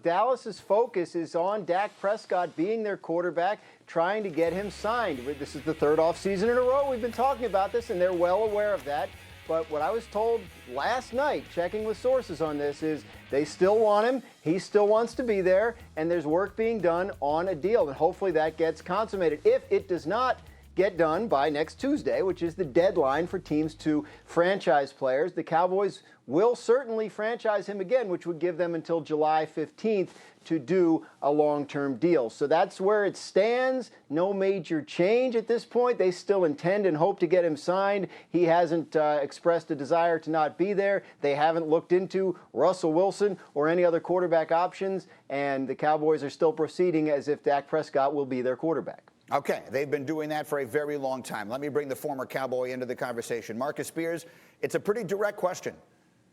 Dallas's focus is on Dak Prescott being their quarterback, trying to get him signed. This is the third offseason in a row we've been talking about this, and they're well aware of that. But what I was told last night, checking with sources on this, is they still want him. He still wants to be there, and there's work being done on a deal. And hopefully that gets consummated. If it does not get done by next Tuesday, which is the deadline for teams to franchise players, the Cowboys will certainly franchise him again, which would give them until July 15th to do a long-term deal. So that's where it stands. No major change at this point. They still intend and hope to get him signed. He hasn't expressed a desire to not be there. They haven't looked into Russell Wilson or any other quarterback options, and the Cowboys are still proceeding as if Dak Prescott will be their quarterback. Okay, they've been doing that for a very long time. Let me bring the former Cowboy into the conversation. Marcus Spears, it's a pretty direct question.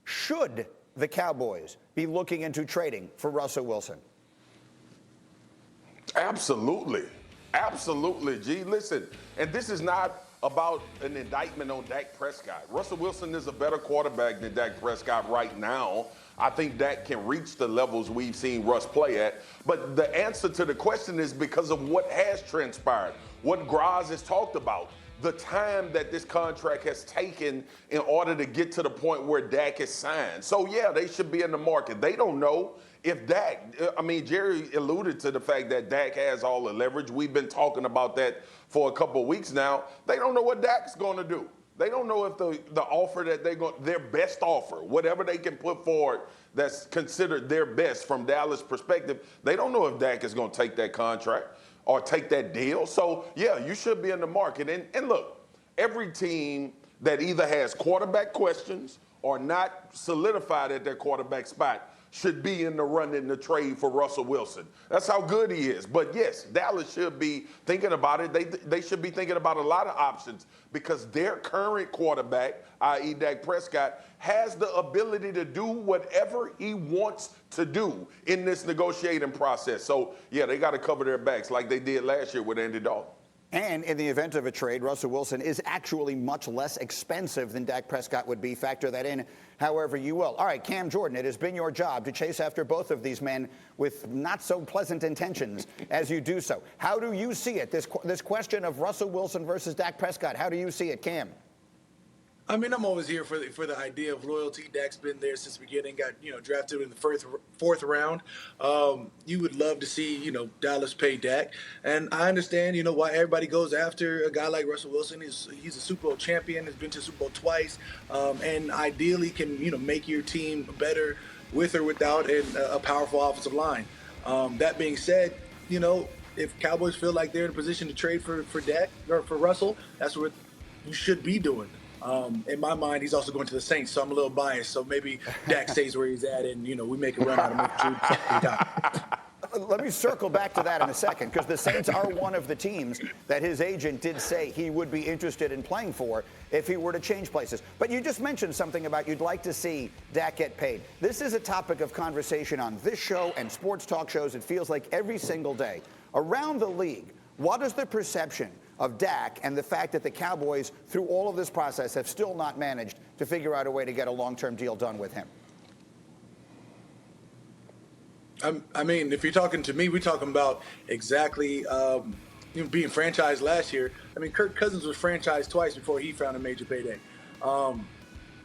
Should the Cowboys be looking into trading for Russell Wilson? Absolutely. Absolutely, G. Listen, and this is not about an indictment on Dak Prescott. Russell Wilson is a better quarterback than Dak Prescott right now. I think Dak can reach the levels we've seen Russ play at. But the answer to the question is because of what has transpired, what Graz has talked about, the time that this contract has taken in order to get to the point where Dak is signed. So, yeah, they should be in the market. They don't know if Dak, Jerry alluded to the fact that Dak has all the leverage. We've been talking about that for a couple of weeks now. They don't know what Dak's going to do. They don't know if the offer that their best offer, whatever they can put forward that's considered their best from Dallas' perspective, they don't know if Dak is going to take that contract or take that deal. So, yeah, you should be in the market. And look, every team that either has quarterback questions or not solidified at their quarterback spot should be in the run in the trade for Russell Wilson. That's how good he is. But, yes, Dallas should be thinking about it. They should be thinking about a lot of options because their current quarterback, i.e. Dak Prescott, has the ability to do whatever he wants to do in this negotiating process. So, yeah, they got to cover their backs like they did last year with Andy Dalton. And in the event of a trade, Russell Wilson is actually much less expensive than Dak Prescott would be. Factor that in however you will. All right, Cam Jordan, it has been your job to chase after both of these men with not so pleasant intentions as you do so. How do you see it, this question of Russell Wilson versus Dak Prescott? How do you see it, Cam? I mean, I'm always here for the idea of loyalty. Dak's been there since the beginning. Got drafted in the fourth round. You would love to see Dallas pay Dak, and I understand why everybody goes after a guy like Russell Wilson. He's a Super Bowl champion. Has been to Super Bowl twice, and ideally can make your team better with or without a powerful offensive line. That being said, if Cowboys feel like they're in a position to trade for Dak or for Russell, that's what you should be doing. In my mind, he's also going to the Saints, so I'm a little biased. So maybe Dak stays where he's at, and we make a run out of him. Let me circle back to that in a second, because the Saints are one of the teams that his agent did say he would be interested in playing for if he were to change places. But you just mentioned something about you'd like to see Dak get paid. This is a topic of conversation on this show and sports talk shows. It feels like every single day. Around the league, what is the perception of Dak and the fact that the Cowboys, through all of this process, have still not managed to figure out a way to get a long-term deal done with him? I mean, if you're talking to me, we're talking about exactly being franchised last year. I mean, Kirk Cousins was franchised twice before he found a major payday.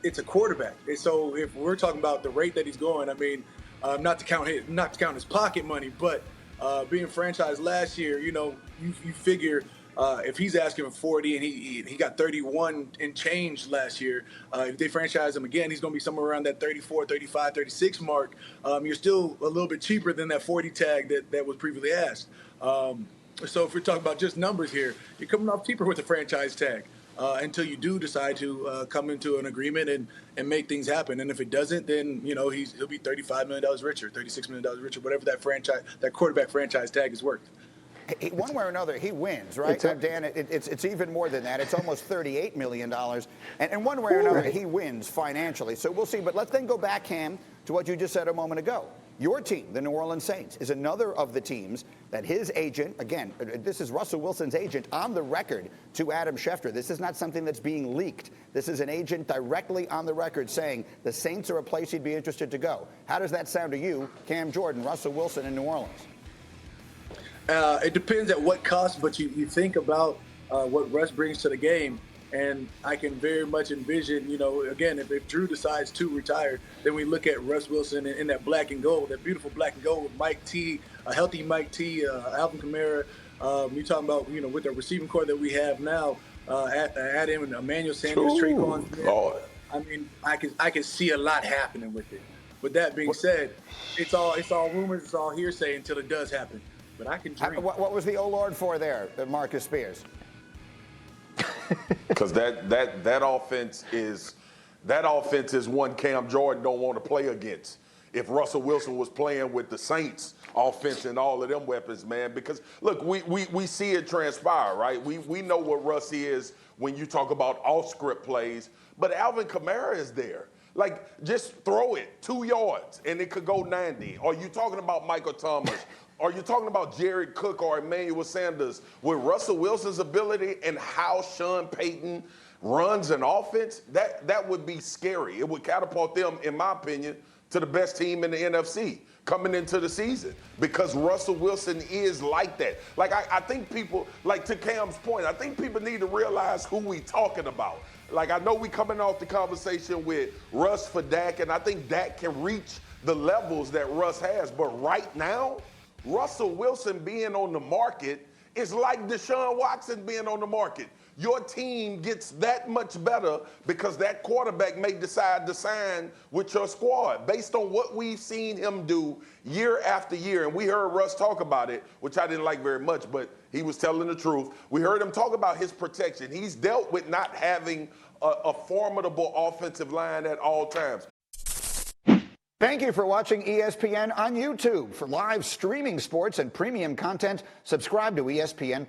It's a quarterback. And so if we're talking about the rate that he's going, I mean, not to count his pocket money, but being franchised last year, you figure if he's asking for 40 and he got 31 and change last year, if they franchise him again, he's going to be somewhere around that 34, 35, 36 mark. You're still a little bit cheaper than that 40 tag that was previously asked. So if we're talking about just numbers here, you're coming off cheaper with the franchise tag until you do decide to come into an agreement and make things happen. And if it doesn't, then he'll be $35 million richer, $36 million richer, whatever that quarterback franchise tag is worth. One way or another, he wins, right? Dan, it's even more than that. It's almost $38 million. And one way or another, he wins financially. So we'll see. But let's then go back, Cam, to what you just said a moment ago. Your team, the New Orleans Saints, is another of the teams that his agent, again, this is Russell Wilson's agent on the record to Adam Schefter. This is not something that's being leaked. This is an agent directly on the record saying the Saints are a place he'd be interested to go. How does that sound to you, Cam Jordan, Russell Wilson in New Orleans? It depends at what cost, but you think about what Russ brings to the game. And I can very much envision, again, if Drew decides to retire, then we look at Russ Wilson in that black and gold, that beautiful black and gold with Mike T, a healthy Mike T, Alvin Kamara. You're talking about, with the receiving core that we have now, add in Emmanuel Sanders, Traquan. I mean, I can see a lot happening with it. With that being said, it's all rumors, it's all hearsay until it does happen. But I can dream. What was the "oh Lord" for there, Marcus Spears? Because that offense is one Cam Jordan don't want to play against. If Russell Wilson was playing with the Saints offense and all of them weapons, man, because look, we see it transpire, right? We know what Russ is when you talk about off script plays, but Alvin Kamara is there. Like, just throw it 2 yards and it could go 90. Or you talking about Michael Thomas? Are you talking about Jared Cook or Emmanuel Sanders? With Russell Wilson's ability and how Sean Payton runs an offense, that would be scary. It would catapult them, in my opinion, to the best team in the NFC coming into the season, because Russell Wilson is like that. Like, I think people, like to Cam's point, I think people need to realize who we talking about. Like, I know we coming off the conversation with Russ for Dak, and I think Dak can reach the levels that Russ has, but right now, Russell Wilson being on the market is like Deshaun Watson being on the market. Your team gets that much better because that quarterback may decide to sign with your squad based on what we've seen him do year after year. And we heard Russ talk about it, which I didn't like very much, but he was telling the truth. We heard him talk about his protection. He's dealt with not having a formidable offensive line at all times. Thank you for watching ESPN on YouTube. For live streaming sports and premium content, subscribe to ESPN+.